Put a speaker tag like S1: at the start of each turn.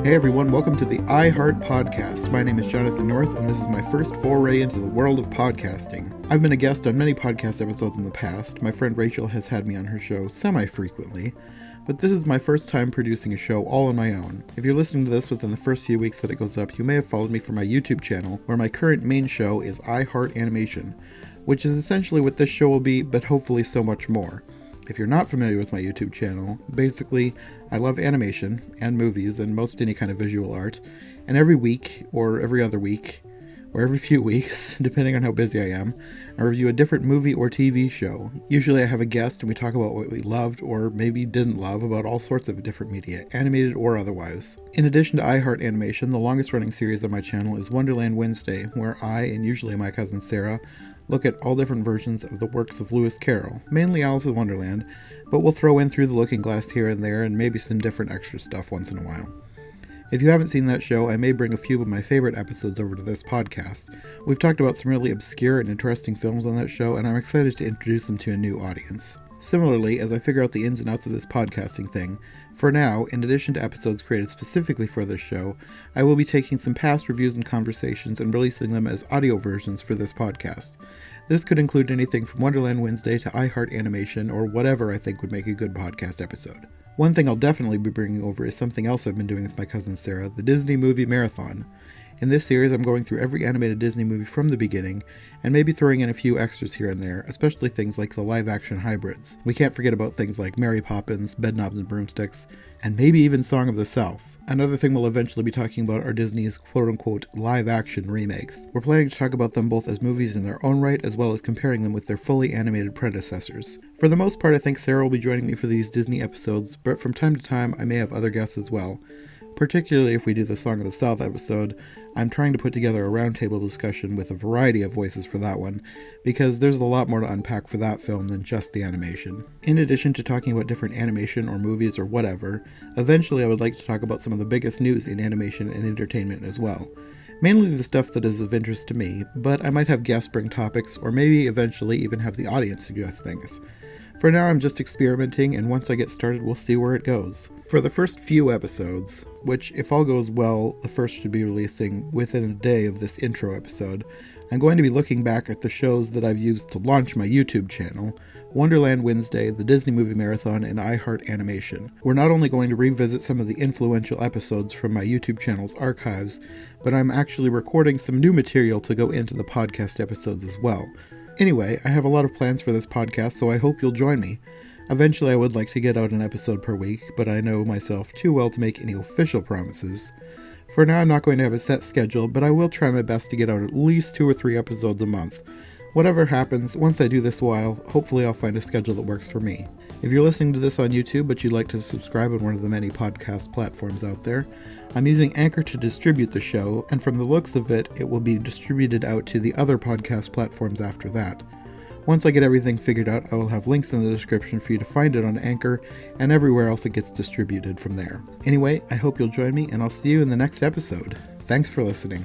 S1: Hey everyone, welcome to the iHeart Podcast. My name is Jonathan North, and this is my first foray into the world of podcasting. I've been a guest on many podcast episodes in the past. My friend Rachel has had me on her show semi-frequently, but this is my first time producing a show all on my own. If you're listening to this within the first few weeks that it goes up, you may have followed me from my YouTube channel, where my current main show is iHeart Animation, which is essentially what this show will be, but hopefully so much more. If you're not familiar with my YouTube channel, basically, I love animation and movies and most any kind of visual art, and every week, or every other week, or every few weeks, depending on how busy I am, I review a different movie or TV show. Usually I have a guest and we talk about what we loved or maybe didn't love about all sorts of different media, animated or otherwise. In addition to iHeart Animation, the longest running series on my channel is Wonderland Wednesday, where I, and usually my cousin Sarah, look at all different versions of the works of Lewis Carroll, mainly Alice in Wonderland, but we'll throw in Through the Looking Glass here and there and maybe some different extra stuff once in a while. If you haven't seen that show, I may bring a few of my favorite episodes over to this podcast. We've talked about some really obscure and interesting films on that show, and I'm excited to introduce them to a new audience. Similarly, as I figure out the ins and outs of this podcasting thing, for now, in addition to episodes created specifically for this show, I will be taking some past reviews and conversations and releasing them as audio versions for this podcast. This could include anything from Wonderland Wednesday to iHeart Animation or whatever I think would make a good podcast episode. One thing I'll definitely be bringing over is something else I've been doing with my cousin Sarah, the Disney Movie Marathon. In this series, I'm going through every animated Disney movie from the beginning, and maybe throwing in a few extras here and there, especially things like the live-action hybrids. We can't forget about things like Mary Poppins, Bedknobs and Broomsticks, and maybe even Song of the South. Another thing we'll eventually be talking about are Disney's quote-unquote live-action remakes. We're planning to talk about them both as movies in their own right, as well as comparing them with their fully animated predecessors. For the most part, I think Sarah will be joining me for these Disney episodes, but from time to time, I may have other guests as well. Particularly if we do the Song of the South episode, I'm trying to put together a roundtable discussion with a variety of voices for that one, because there's a lot more to unpack for that film than just the animation. In addition to talking about different animation or movies or whatever, eventually I would like to talk about some of the biggest news in animation and entertainment as well. Mainly the stuff that is of interest to me, but I might have guests bring topics, or maybe eventually even have the audience suggest things. For now, I'm just experimenting, and once I get started, we'll see where it goes. For the first few episodes, which, if all goes well, the first should be releasing within a day of this intro episode, I'm going to be looking back at the shows that I've used to launch my YouTube channel, Wonderland Wednesday, the Disney Movie Marathon, and iHeart Animation. We're not only going to revisit some of the influential episodes from my YouTube channel's archives, but I'm actually recording some new material to go into the podcast episodes as well. Anyway, I have a lot of plans for this podcast, so I hope you'll join me. Eventually I would like to get out an episode per week, but I know myself too well to make any official promises. For now, I'm not going to have a set schedule, but I will try my best to get out at least 2 or 3 episodes a month. Whatever happens, once I do this while, hopefully I'll find a schedule that works for me. If you're listening to this on YouTube, but you'd like to subscribe on one of the many podcast platforms out there, I'm using Anchor to distribute the show, and from the looks of it, it will be distributed out to the other podcast platforms after that. Once I get everything figured out, I will have links in the description for you to find it on Anchor, and everywhere else it gets distributed from there. Anyway, I hope you'll join me, and I'll see you in the next episode. Thanks for listening.